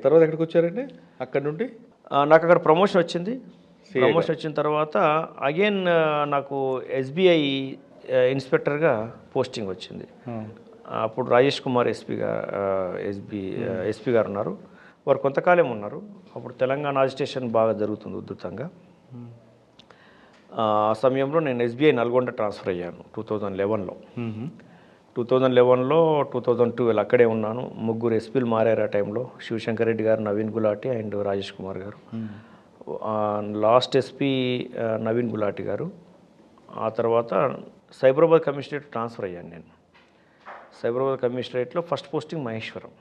తర్వాత ఎక్కడికి వచ్చారండి అక్కడ నుండి? నాకు అక్కడ ప్రమోషన్ వచ్చింది. ప్రమోషన్ వచ్చిన తర్వాత అగైన్ నాకు ఎస్బీఐ ఇన్స్పెక్టర్గా పోస్టింగ్ వచ్చింది. అప్పుడు రాజేష్ కుమార్ ఎస్పీ గారు ఉన్నారు. వారు కొంతకాలం ఉన్నారు. అప్పుడు తెలంగాణ అజిటేషన్ బాగా జరుగుతుంది ఉధృతంగా. ఆ సమయంలో నేను ఎస్బీఐ నల్గొండ ట్రాన్స్ఫర్ అయ్యాను 2011లో. 2011లో 2012 అక్కడే ఉన్నాను. ముగ్గురు ఎస్పీలు మారారు ఆ టైంలో. శివశంకర్ రెడ్డి గారు, నవీన్ గులాటి అండ్ రాజేష్ కుమార్ గారు. లాస్ట్ ఎస్పీ నవీన్ గులాటి గారు. ఆ తర్వాత సైబరాబాద్ కమిషనరేట్ ట్రాన్స్ఫర్ అయ్యాను నేను. సైబరాబాద్ కమిషనరేట్లో ఫస్ట్ పోస్టింగ్ మహేశ్వరం.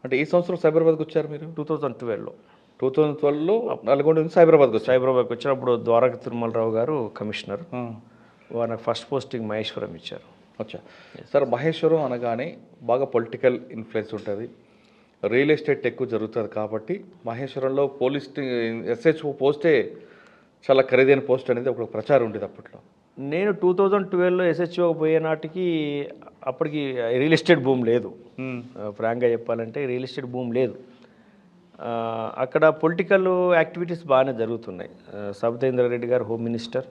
అంటే ఈ సంవత్సరం సైబరాబాద్కి వచ్చారు మీరు? 2012లో. 2012లో నల్గొండ నుంచి సైబరాబాద్కి వచ్చారు. సైబరాబాద్కి వచ్చినప్పుడు ద్వారక తిరుమలరావు గారు కమిషనర్. వారు నాకు ఫస్ట్ పోస్టింగ్ మహేశ్వరం ఇచ్చారు. అచ్చా సార్, మహేశ్వరం అనగానే బాగా పొలిటికల్ ఇన్ఫ్లుయెన్స్ ఉంటుంది, రియల్ ఎస్టేట్ ఎక్కువ జరుగుతుంది కాబట్టి మహేశ్వరంలో పోలీస్ ఎస్హెచ్ఓ పోస్టే చాలా ఖరీదైన పోస్ట్ అనేది ఒక ప్రచారం ఉండేది అప్పట్లో. నేను 2012లో ఎస్హెచ్ఓ పోయే నాటికి అప్పటికి రియల్ ఎస్టేట్ భూమి లేదు. ఫ్రాంక్గా చెప్పాలంటే రియల్ ఎస్టేట్ భూమి లేదు. అక్కడ పొలిటికల్ యాక్టివిటీస్ బాగానే జరుగుతున్నాయి. సబితేంద్ర రెడ్డి గారు హోమ్ మినిస్టర్,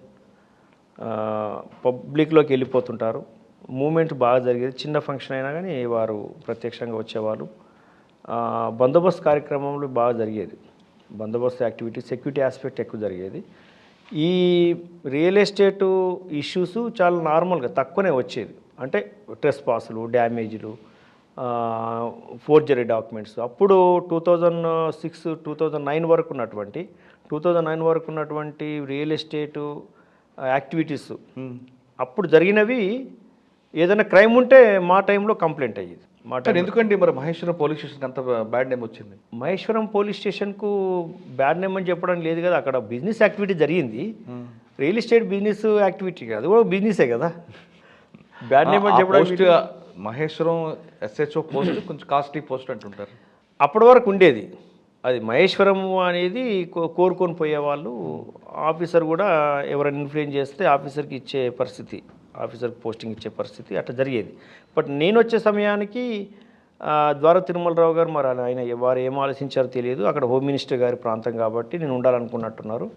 పబ్లిక్లోకి వెళ్ళిపోతుంటారు. మూమెంట్ బాగా జరిగేది. చిన్న ఫంక్షన్ అయినా కానీ వారు ప్రత్యక్షంగా వచ్చేవాళ్ళు. బందోబస్తు కార్యక్రమంలో బాగా జరిగేది. బందోబస్తు యాక్టివిటీ, సెక్యూరిటీ ఆస్పెక్ట్ ఎక్కువ జరిగేది. ఈ రియల్ ఎస్టేటు ఇష్యూస్ చాలా నార్మల్గా తక్కువనే వచ్చేది. అంటే ట్రెస్ పాసులు, డ్యామేజ్లు, ఫోర్జరీ డాక్యుమెంట్స్. అప్పుడు 2006, 2009 వరకు ఉన్నటువంటి రియల్ ఎస్టేటు యాక్టివిటీస్ అప్పుడు జరిగినవి. ఏదైనా క్రైమ్ ఉంటే మా టైంలో కంప్లైంట్ అయ్యేది. ఎందుకండి మరి మహేశ్వరం పోలీస్ స్టేషన్కి అంత బ్యాడ్ నేమ్ వచ్చింది? మహేశ్వరం పోలీస్ స్టేషన్కు బ్యాడ్ నేమ్ అని చెప్పడం లేదు కదా. అక్కడ బిజినెస్ యాక్టివిటీ జరిగింది. రియల్ ఎస్టేట్ బిజినెస్ యాక్టివిటీ కాదు, కూడా బిజినెసే కదా. బ్యాడ్ నేమ్ అని చెప్పడం. మహేశ్వరం ఎస్హెచ్ఓ పోస్ట్ కొంచెం కాస్ట్లీ పోస్ట్ అంటుంటారు. అప్పటి వరకు ఉండేది అది. మహేశ్వరం అనేది కోరుకొని పోయేవాళ్ళు. ఆఫీసర్ కూడా ఎవరైనా ఇన్ఫ్లుయెన్స్ చేస్తే ఆఫీసర్కి ఇచ్చే పరిస్థితి, ఆఫీసర్కి పోస్టింగ్ ఇచ్చే పరిస్థితి అట్లా జరిగేది. బట్ నేను వచ్చే సమయానికి ద్వారక తిరుమలరావు గారు మరి ఆయన వారు ఏం ఆలోచించారో తెలియదు. అక్కడ హోమ్ మినిస్టర్ గారి ప్రాంతం కాబట్టి నేను ఉండాలనుకున్నట్టున్నారు.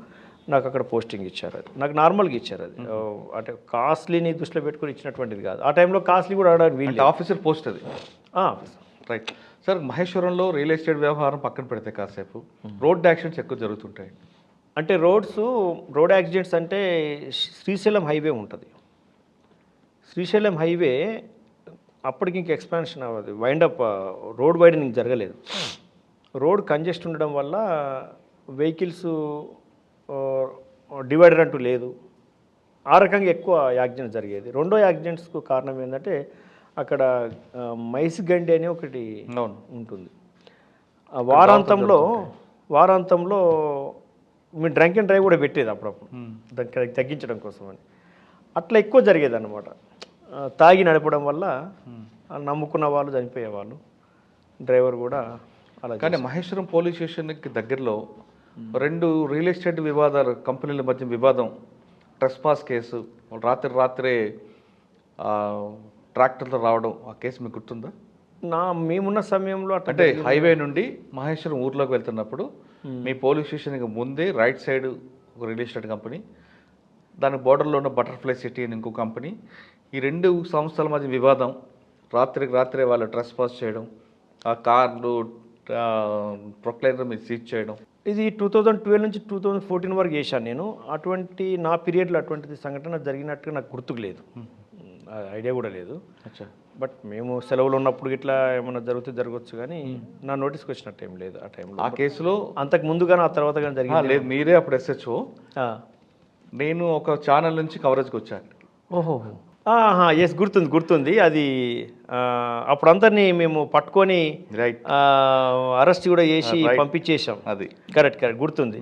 నాకు అక్కడ పోస్టింగ్ ఇచ్చారు. అది నాకు నార్మల్గా ఇచ్చారు. అది అంటే కాస్ట్లీని దృష్టిలో పెట్టుకుని ఇచ్చినటువంటిది కాదు. ఆ టైంలో కాస్ట్లీ కూడా ఆడడానికి వీళ్ళు. ఆఫీసర్ పోస్ట్ అది. ఆఫీసర్. రైట్ సార్, మహేశ్వరంలో రియల్ ఎస్టేట్ వ్యవహారం పక్కన పెడితే కాసేపు రోడ్ యాక్సిడెంట్స్ ఎక్కువ జరుగుతుంటాయి. అంటే రోడ్ యాక్సిడెంట్స్ అంటే శ్రీశైలం హైవే ఉంటుంది. శ్రీశైలం హైవే అప్పటికి ఇంక ఎక్స్పాన్షన్ అవ్వదు, వైండప్ రోడ్ వైడనింగ్ జరగలేదు. రోడ్ కంజెస్ట్ ఉండడం వల్ల వెహికల్స్ డివైడర్ అంటూ లేదు. ఆ రకంగా ఎక్కువ యాక్సిడెంట్స్ జరిగేది. రెండో యాక్సిడెంట్స్కు కారణం ఏంటంటే అక్కడ మైసిగండి అని ఒకటి ఉంటుంది. వారాంతంలో మీ డ్రంక్ అండ్ డ్రైవ్ కూడా పెట్టేది అప్పుడప్పుడు, దానికి తగ్గించడం కోసం అని. అట్లా ఎక్కువ జరిగేది అన్నమాట. తాగి నడపడం వల్ల నమ్ముకున్న వాళ్ళు చనిపోయేవాళ్ళు, డ్రైవర్ కూడా అలా. కానీ మహేశ్వరం పోలీస్ స్టేషన్కి దగ్గరలో 2 రియల్ ఎస్టేట్ వివాదాలు, కంపెనీల మధ్య వివాదం, ట్రెస్పాస్ కేసు, రాత్రే ట్రాక్టర్లో రావడం, ఆ కేసు మీకు గుర్తుందా? మేమున్న సమయంలో అంటే హైవే నుండి మహేశ్వరం ఊర్లోకి వెళ్తున్నప్పుడు మీ పోలీస్ స్టేషన్కి ముందే రైట్ సైడ్ ఒక రియల్ ఎస్టేట్ కంపెనీ, దాని బోర్డర్లో ఉన్న బటర్ఫ్లై సిటీ అని ఇంకో కంపెనీ, ఈ 2 సంస్థల మధ్య వివాదం. రాత్రే వాళ్ళు ట్రెస్పాస్ చేయడం, ఆ కార్లు ప్రొక్లైనర్ మీద సీజ్ చేయడం. ఇది 2012 నుంచి 2014 వరకు చేశాను నేను. నా పీరియడ్లో అటువంటిది సంఘటన జరిగినట్టుగా నాకు గుర్తుకు లేదు, ఐడియా కూడా లేదు. బట్ మేము సెలవులు ఉన్నప్పుడు ఇట్లా ఏమైనా జరగవచ్చు కానీ నా నోటీస్కి వచ్చినట్టు ఏం లేదు ఆ టైంలో. ఆ కేసులో అంతకు ముందు కానీ ఆ తర్వాత కానీ జరిగింది లేదు. మీరే అప్పుడు ఎస్హెచ్ఓ, నేను ఒక ఛానల్ నుంచి కవరేజ్కి వచ్చాను. ఓహో, ఎస్, గుర్తుంది. అది అప్పుడు అందరినీ మేము పట్టుకొని అరెస్ట్ కూడా చేసి పంపించేసాం. అది కరెక్ట్ గుర్తుంది.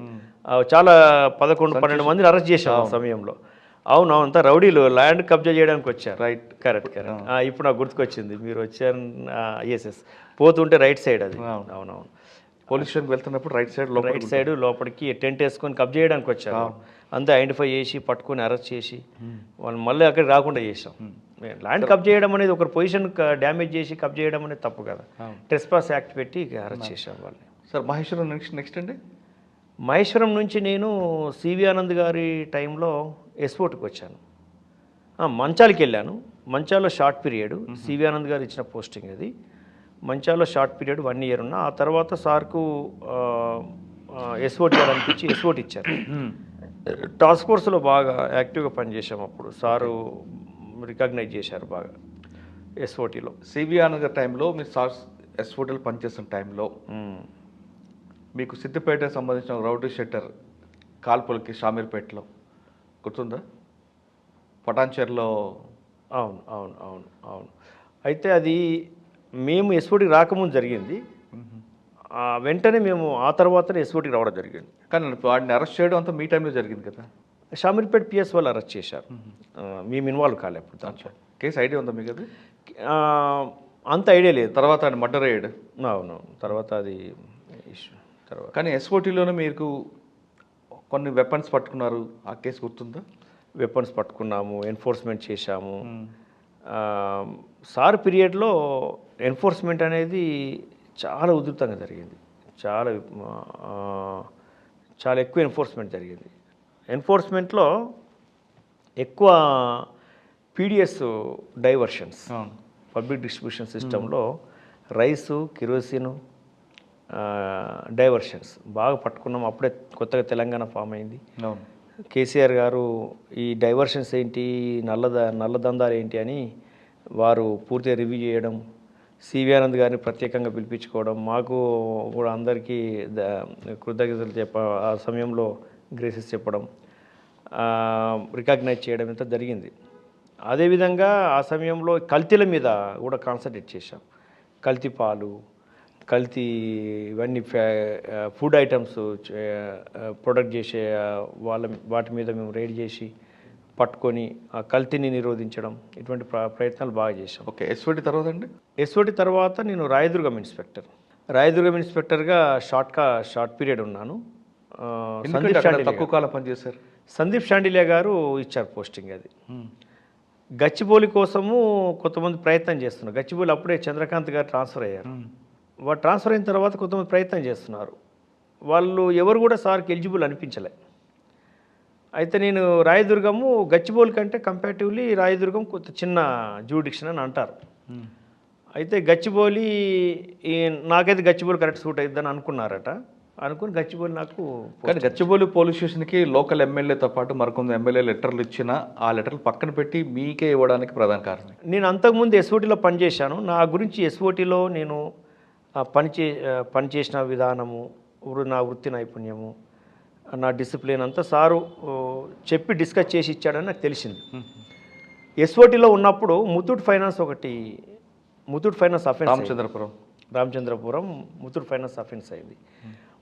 చాలా 11-12 మందిని అరెస్ట్ చేసాం ఆ సమయంలో. అవును, అంతా రౌడీలు ల్యాండ్ కబ్జా చేయడానికి వచ్చారు. Right, correct. ఇప్పుడు నాకు గుర్తుకొచ్చింది, మీరు వచ్చారు. ఎస్, పోతుంటే రైట్ సైడ్ అది. అవునవును, పోలీస్ స్టేషన్కి వెళ్తున్నప్పుడు రైట్ సైడ్ లోపలికి టెంట్ వేసుకొని కబ్జా చేయడానికి వచ్చారు. అంతా ఐడెంటిఫై చేసి పట్టుకొని అరెస్ట్ చేసి వాళ్ళు మళ్ళీ అక్కడికి రాకుండా చేసాం. ల్యాండ్ కబ్జా చేయడం అనేది, ఒక పొజిషన్ డ్యామేజ్ చేసి కబ్జా చేయడం అనేది తప్పు కదా. ట్రెస్పాస్ యాక్ట్ పెట్టి అరెస్ట్ చేసాం వాళ్ళని. సార్ మహేశ్వరం నెక్స్ట్ అండి. మహేశ్వరం నుంచి నేను సివి ఆనంద్ గారి టైంలో ఎస్పోర్ట్కి వచ్చాను. మంచాలకి వెళ్ళాను. మంచాలో షార్ట్ పీరియడ్ సివి ఆనంద్ గారు ఇచ్చిన పోస్టింగ్ అది. మంచాలో షార్ట్ పీరియడ్ 1 year ఉన్నా. ఆ తర్వాత సార్కు ఎస్ఓటి అనిపించి ఎస్ఓటి ఇచ్చారు. టాస్క్ ఫోర్స్లో బాగా యాక్టివ్గా పనిచేసాం. అప్పుడు సారు రికగ్నైజ్ చేశారు బాగా ఎస్ఓటీలో. సివి ఆనంద్ గారి టైంలో మీరు సార్ ఎస్ఓటీలో పనిచేస్తున్న టైంలో మీకు సిద్దిపేట సంబంధించిన రౌడీ షెట్టర్ కాల్పులకి షామీర్పేటలో గుర్తుందా? పటాన్చేరులో. అవును అవును అవును అవును. అయితే అది మేము ఎస్ఓటీకి రాకముందు జరిగింది. వెంటనే మేము ఆ తర్వాతనే ఎస్ఓటీకి రావడం జరిగింది. కానీ వాడిని అరెస్ట్ చేయడం అంతా మీ టైంలో జరిగింది కదా? షామీర్పేట పిఎస్ వాళ్ళు అరెస్ట్ చేశారు. మేము ఇన్వాల్వ్ కాలేప్పుడు దాంట్లో. కేసు ఐడియా ఉందా మీకు? అది అంత ఐడియా లేదు. తర్వాత ఆయన మర్డర్ అయ్యాడు. అవును, తర్వాత అది ఇష్యూ తర్వాత. కానీ ఎస్ఓటీలోనే మీకు కొన్ని వెపన్స్ పట్టుకున్నారు, ఆ కేసు గుర్తుందా? వెపన్స్ పట్టుకున్నాము, ఎన్ఫోర్స్మెంట్ చేశాము. సార్ పీరియడ్లో ఎన్ఫోర్స్మెంట్ అనేది చాలా ఉధృతంగా జరిగింది. చాలా ఎక్కువ ఎన్ఫోర్స్మెంట్ జరిగింది. ఎన్ఫోర్స్మెంట్లో ఎక్కువ పీడిఎస్ డైవర్షన్స్, పబ్లిక్ డిస్ట్రిబ్యూషన్ సిస్టంలో రైసు, కిరోసిన్ డైవర్షన్స్ బాగా పట్టుకున్నాం. అప్పుడే కొత్తగా తెలంగాణ ఫామ్ అయింది. కేసీఆర్ గారు ఈ డైవర్షన్స్ ఏంటి, నల్లదందాలు ఏంటి అని వారు పూర్తిగా రివ్యూ చేయడం, సివి ఆనంద్ గారిని ప్రత్యేకంగా పిలిపించుకోవడం, మాకు కూడా అందరికీ కృతజ్ఞతలు ఆ సమయంలో గ్రేసెస్ చెప్పడం, రికగ్నైజ్ చేయడం ఇంత జరిగింది. అదేవిధంగా ఆ సమయంలో కల్తీల మీద కూడా కాన్సన్ట్రేట్ చేశాం. కల్తీ పాలు, కల్తీ ఇవన్నీ ఫుడ్ ఐటమ్స్ ప్రొడక్ట్ చేసే వాటి మీద మేము రైడ్ చేసి పట్టుకొని ఆ కల్తీని నిరోధించడం, ఇటువంటి ప్రయత్నాలు బాగా చేశాం. ఓకే. ఎస్ఓటీ తర్వాత అండి? ఎస్ఓటీ తర్వాత నేను రాయదుర్గం ఇన్స్పెక్టర్గా షార్ట్ పీరియడ్ ఉన్నాను. తక్కువ కాలం పనిచేశారు. సందీప్ షాండిలియా గారు ఇచ్చారు పోస్టింగ్. అది గచ్చిబౌలి కోసము కొంతమంది ప్రయత్నం చేస్తున్నారు. గచ్చిబౌలి అప్పుడే చంద్రకాంత్ గారు ట్రాన్స్ఫర్ అయ్యారు. వాళ్ళు ట్రాన్స్ఫర్ అయిన తర్వాత కొంతమంది ప్రయత్నం చేస్తున్నారు. వాళ్ళు ఎవరు కూడా సార్కి ఎలిజిబుల్ అనిపించలే. అయితే నేను రాయదుర్గము గచ్చిబౌలి కంటే కంపారిటివ్లీ రాయదుర్గం కొంత చిన్న జ్యూడిక్షన్ అని అంటారు. అయితే గచ్చిబౌలి నాకైతే గచ్చిబౌలి కరెక్ట్ సూట్ అవుతుందని అనుకున్నారట. అనుకుని గచ్చిబౌలి నాకు. కానీ గచ్చిబౌలి పోలీస్ స్టేషన్కి లోకల్ ఎమ్మెల్యేతో పాటు మరికొంత ఎమ్మెల్యే లెటర్లు ఇచ్చినా ఆ లెటర్లు పక్కన పెట్టి మీకే ఇవ్వడానికి ప్రధాన కారణం. నేను అంతకుముందు ఎస్ఓటీలో పనిచేశాను. నా గురించి ఎస్ఓటీలో నేను పనిచేసిన విధానము, నా వృత్తి నైపుణ్యము, నా డిసిప్లిన్ అంతా సారు చెప్పి డిస్కస్ చేసి ఇచ్చాడని నాకు తెలిసింది. ఎస్ఓటీలో ఉన్నప్పుడు Muthoot finance offence, Ramachandrapuram Muthoot finance offence అయింది.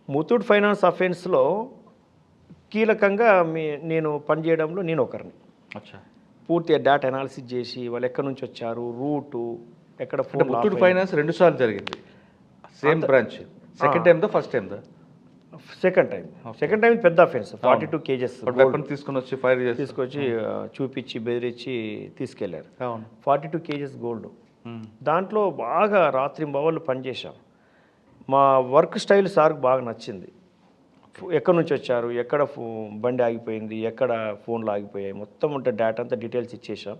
ముత్తూట్ ఫైనాన్స్ అఫెన్స్లో కీలకంగా నేను పనిచేయడంలో నేను ఒకరిని. పూర్తిగా డేటా అనాలిసిస్ చేసి వాళ్ళు ఎక్కడి నుంచి వచ్చారు, రూటు ఎక్కడ. ముత్తూట్ ఫైనాన్స్ 2 సార్లు జరిగింది, same branch. Second time first time? Second time పెద్ద అఫెన్స్. 42 kgs తీసుకొచ్చి చూపించి బెదిరించి తీసుకెళ్లారు. 42 kgs గోల్డ్. దాంట్లో బాగా రాత్రింబవళ్ళు పనిచేశాం. మా వర్క్ స్టైల్ సార్కి బాగా నచ్చింది. ఎక్కడి నుంచి వచ్చారు, ఎక్కడ బండి ఆగిపోయింది, ఎక్కడ ఫోన్లు ఆగిపోయాయి, మొత్తం ఉంటే డేటా అంతా డీటెయిల్స్ ఇచ్చేసాం.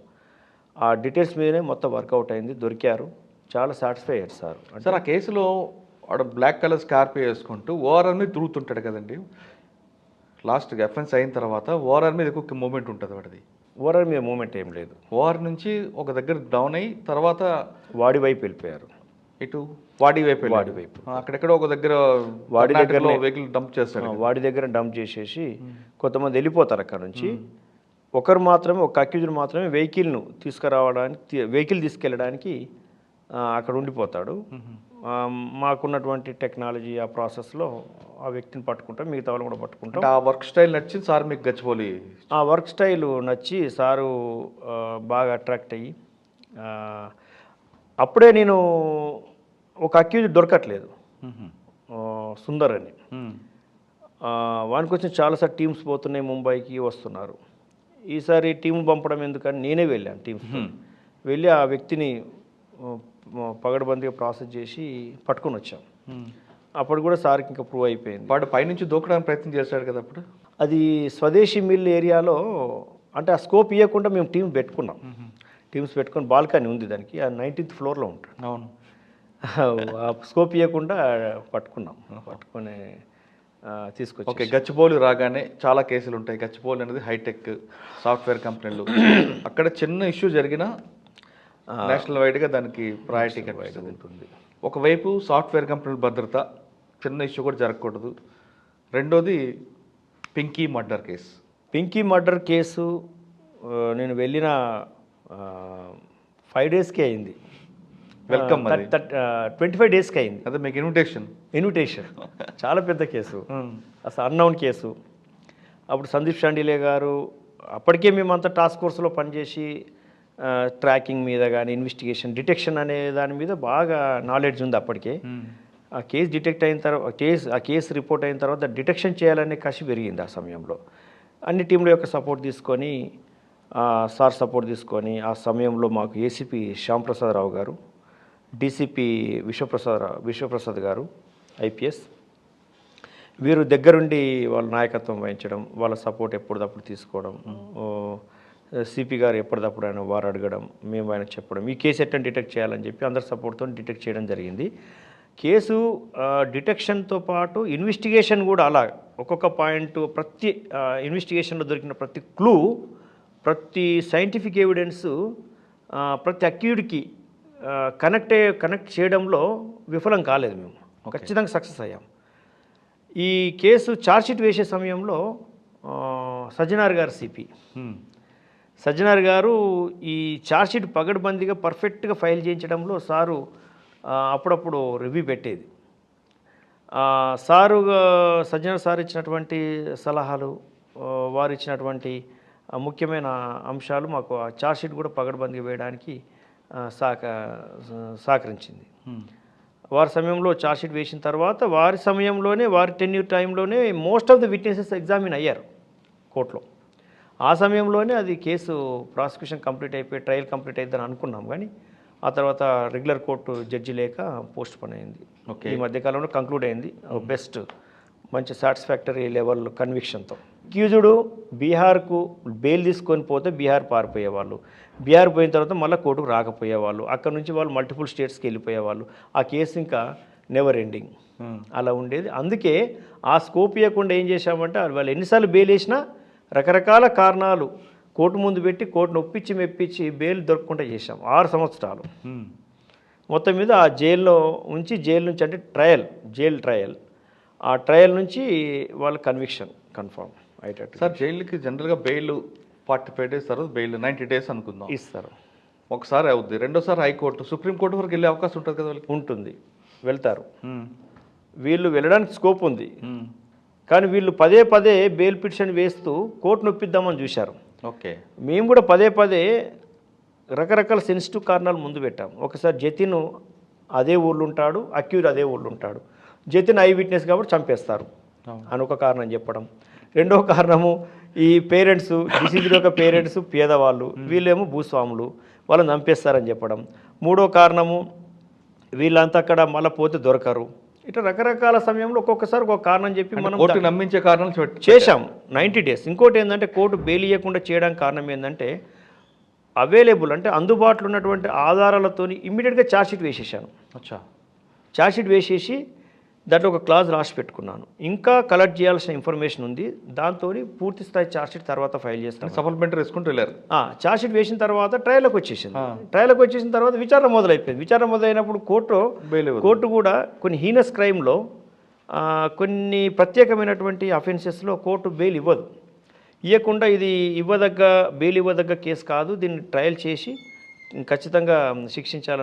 ఆ డీటెయిల్స్ మీదనే మొత్తం వర్కౌట్ అయింది, దొరికారు. చాలా సాటిస్ఫై అయ్యారు సార్. సార్ ఆ కేసులో వాడు బ్లాక్ కలర్ స్కార్పియో వేసుకుంటూ ఓఆర్ఆర్ మీద తిరుగుతుంటాడు కదండి. లాస్ట్ ఎఫెన్స్ అయిన తర్వాత ఓఆర్ఆర్ మీద ఎక్కువ మూమెంట్ ఉంటుంది వాడిది. ఓఆర్ఆర్ మీద మూమెంట్ ఏం లేదు. ఓఆర్ నుంచి ఒక దగ్గర డౌన్ అయ్యి తర్వాత వాడి వైపు వెళ్ళిపోయారు. ఇటు వాడి వైపు అక్కడెక్కడ ఒక దగ్గర వాడి దగ్గర వెహికల్ డంప్ చేస్తాడు. వాడి దగ్గర డంప్ చేసేసి కొంతమంది వెళ్ళిపోతారు అక్కడ నుంచి. ఒకరు మాత్రమే, ఒక అక్యూజ్డ్ మాత్రమే వెహికల్ తీసుకెళ్ళడానికి అక్కడ ఉండిపోతాడు. మాకున్నటువంటి టెక్నాలజీ ఆ ప్రాసెస్లో ఆ వ్యక్తిని పట్టుకుంటాం, మిగతా వాళ్ళు కూడా పట్టుకుంటాం. ఆ వర్క్ స్టైల్ నచ్చి సార్ మీకు గచ్చిబౌలి? ఆ వర్క్ స్టైల్ నచ్చి సారు బాగా అట్రాక్ట్ అయ్యి, అప్పుడే నేను ఒక అక్యూజ్డ్ దొరకట్లేదు, సుందర్ అని. వానికి వచ్చిన చాలాసార్లు టీమ్స్ పోతున్నాయి, ముంబైకి వస్తున్నారు. ఈసారి టీం పంపడం ఎందుకని నేనే వెళ్ళాను. టీమ్స్ వెళ్ళి ఆ వ్యక్తిని పగడబందీగా ప్రాసెస్ చేసి పట్టుకొని వచ్చాం. అప్పుడు కూడా సార్కి ఇంకా ప్రూవ్ అయిపోయింది. వాడు పైనుంచి దూకడానికి ప్రయత్నం చేశాడు కదా అప్పుడు. అది స్వదేశీ మిల్ ఏరియాలో అంటే ఆ స్కోప్ ఇవ్వకుండా మేము టీమ్స్ పెట్టుకొని బాల్కనీ ఉంది దానికి, ఆ 19th ఫ్లోర్లో ఉంటాడు. అవును. ఆ స్కోప్ ఇవ్వకుండా పట్టుకొని తీసుకొచ్చి. ఓకే, గచ్చిబౌలి రాగానే చాలా కేసులు ఉంటాయి. గచ్చిబౌలి అనేది హైటెక్ సాఫ్ట్వేర్ కంపెనీలు. అక్కడ చిన్న ఇష్యూ జరిగినా నేషనల్ వైడ్గా దానికి ప్రయారిటీ ఉంటుంది. ఒకవైపు సాఫ్ట్వేర్ కంపెనీల భద్రత, చిన్న ఇష్యూ కూడా జరగకూడదు. రెండోది పింకీ మర్డర్ కేసు. నేను వెళ్ళిన 5 డేస్కే అయింది. వెల్కమ్ 25 డేస్కి అయింది. అదే మీకు ఇన్విటేషన్. చాలా పెద్ద కేసు, అసలు అన్నౌన్ కేసు. అప్పుడు సందీప్ షాండిలే గారు, అప్పటికే మేమంతా టాస్క్ ఫోర్స్లో పనిచేసి ట్రాకింగ్ మీద కానీ ఇన్వెస్టిగేషన్ డిటెక్షన్ అనే దాని మీద బాగా నాలెడ్జ్ ఉంది అప్పటికే. ఆ కేసు డిటెక్ట్ అయిన తర్వాత కేసు రిపోర్ట్ అయిన తర్వాత డిటెక్షన్ చేయాలనే కసి పెరిగింది ఆ సమయంలో. అన్ని టీంల యొక్క సపోర్ట్ తీసుకొని, సార్ సపోర్ట్ తీసుకొని, ఆ సమయంలో మాకు ఏసీపీ శ్యాంప్రసాదరావు గారు, డీసీపీ విశ్వప్రసాద్ గారు ఐపీఎస్, వీరు దగ్గరుండి వాళ్ళ నాయకత్వం వహించడం, వాళ్ళ సపోర్ట్ ఎప్పటికప్పుడు తీసుకోవడం, సిపి గారు ఎప్పటికప్పుడు ఆయన వారు అడగడం, మేము ఆయన చెప్పడం, ఈ కేసు ఎట్లా డిటెక్ట్ చేయాలని చెప్పి అందరి సపోర్ట్తో డిటెక్ట్ చేయడం జరిగింది. కేసు డిటెక్షన్తో పాటు ఇన్వెస్టిగేషన్ కూడా అలా ఒక్కొక్క పాయింట్, ప్రతి ఇన్వెస్టిగేషన్లో దొరికిన ప్రతి క్లూ, ప్రతి సైంటిఫిక్ ఎవిడెన్స్, ప్రతి అక్యూడ్కి కనెక్ట్ చేయడంలో విఫలం కాలేదు. మేము ఖచ్చితంగా సక్సెస్ అయ్యాం. ఈ కేసు ఛార్జ్షీట్ వేసే సమయంలో సజ్జనార్ గారు సిపి సజ్జనార్ గారు ఈ ఛార్జ్షీట్ పగడ్బందీగా పర్ఫెక్ట్గా ఫైల్ చేయించడంలో సారు అప్పుడప్పుడు రివ్యూ పెట్టేది. సజ్జనార్ సార్ ఇచ్చినటువంటి సలహాలు, వారు ఇచ్చినటువంటి ముఖ్యమైన అంశాలు మాకు ఆ ఛార్జ్షీట్ కూడా పగడ్బందీగా వేయడానికి సహకరించింది. వారి సమయంలో ఛార్జ్షీట్ వేసిన తర్వాత వారి సమయంలోనే, వారి టెన్యూర్ టైంలోనే most of the witnesses examine అయ్యారు కోర్టులో. ఆ సమయంలోనే అది కేసు ప్రాసిక్యూషన్ కంప్లీట్ అయిపోయి ట్రయల్ కంప్లీట్ అయిద్దని అనుకున్నాం, కానీ ఆ తర్వాత రెగ్యులర్ కోర్టు జడ్జి లేక పోస్ట్ పోన్ అయింది. ఈ మధ్యకాలంలో కంక్లూడ్ అయింది బెస్ట్, మంచి సాటిస్ఫాక్టరీ లెవెల్ కన్విక్షన్తో. అక్యూజ్డ్ బీహార్కు బెయిల్ తీసుకొని పోతే బీహార్ పారిపోయేవాళ్ళు, బీహార్ పోయిన తర్వాత మళ్ళీ కోర్టుకు రాకపోయేవాళ్ళు, అక్కడ నుంచి వాళ్ళు మల్టిపుల్ స్టేట్స్కి వెళ్ళిపోయేవాళ్ళు. ఆ కేసు ఇంకా నెవర్ ఎండింగ్ అలా ఉండేది. అందుకే ఆ స్కోప్ ఇవ్వకుండా ఏం చేశామంటే, వాళ్ళు ఎన్నిసార్లు బెయిల్ వేసినా రకరకాల కారణాలు కోర్టు ముందు పెట్టి కోర్టును ఒప్పించి మెప్పించి బెయిల్ దొరకకుండా చేశాం 6 సంవత్సరాలు. మొత్తం మీద ఆ జైల్లో ఉంచి, జైలు నుంచి అంటే జైల్ ట్రయల్, ఆ ట్రయల్ నుంచి వాళ్ళ కన్విక్షన్ కన్ఫర్మ్ అయ్యేటట్టు. సార్, జైలుకి జనరల్గా బెయిల్ 45 డేస్ తర్వాత బెయిల్ 90 డేస్ అనుకుందాం ఇస్తారు. ఒకసారి అవుద్ది, రెండోసారి హైకోర్టు, సుప్రీంకోర్టు వరకు వెళ్ళే అవకాశం ఉంటుంది కదా వాళ్ళకి? ఉంటుంది, వెళ్తారు. వీళ్ళు వెళ్ళడానికి స్కోప్ ఉంది, కానీ వీళ్ళు పదే బెయిల్ పిటిషన్ వేస్తూ కోర్టు నొప్పిద్దామని చూశారు. ఓకే, మేము కూడా పదే రకరకాల సెన్సిటివ్ కారణాలు ముందు పెట్టాం. ఒకసారి జతిన్ అదే ఊళ్ళో ఉంటాడు, అక్యూజ్ అదే ఊళ్ళో ఉంటాడు, జతిన్ ఐ విట్నెస్ కాబట్టి చంపేస్తారు అని ఒక కారణం చెప్పడం. రెండవ కారణము, ఈ పేరెంట్స్, డిసీజ్డ్ యొక్క పేరెంట్స్ పేదవాళ్ళు, వీళ్ళేమో భూస్వాములు, వాళ్ళని చంపేస్తారని చెప్పడం. మూడో కారణము, వీళ్ళంతా అక్కడ మళ్ళీ పోతే దొరకరు. ఇట్లా రకరకాల సమయంలో ఒక్కొక్కసారి ఒక కారణం చెప్పి మనం కోర్టు నమ్మించే కారణాలు చేశాం 90 డేస్. ఇంకోటి ఏంటంటే, కోర్టు బెయిల్ ఇవ్వకుండా చేయడానికి కారణం ఏంటంటే, అవైలబుల్ అంటే అందుబాటులో ఉన్నటువంటి ఆధారాలతో ఇమ్మీడియట్గా ఛార్జ్షీట్ వేసేసాను. ఛార్జ్షీట్ వేసేసి దాంట్లో ఒక క్లాజ్ రాసి పెట్టుకున్నాను. ఇంకా కలెక్ట్ చేయాల్సిన ఇన్ఫర్మేషన్ ఉంది, దాంతో పూర్తి స్థాయి ఛార్జ్షీట్ తర్వాత ఫైల్ చేస్తాను. సప్లిమెంటరీ వేసుకుంటూ వెళ్ళారు. ఛార్జ్షీట్ వేసిన తర్వాత ట్రయల్కి వచ్చేసిన తర్వాత విచారణ మొదలైపోయింది. విచారణ మొదలైనప్పుడు కోర్టు కూడా కొన్ని హీనస్ క్రైమ్లో, కొన్ని ప్రత్యేకమైనటువంటి అఫెన్సెస్లో కోర్టు బెయిల్ ఇవ్వదు. ఇవ్వకుండా ఇది బెయిల్ ఇవ్వదగ్గ కేసు కాదు, దీన్ని ట్రయల్ చేసి ఖచ్చితంగా శిక్షించాలని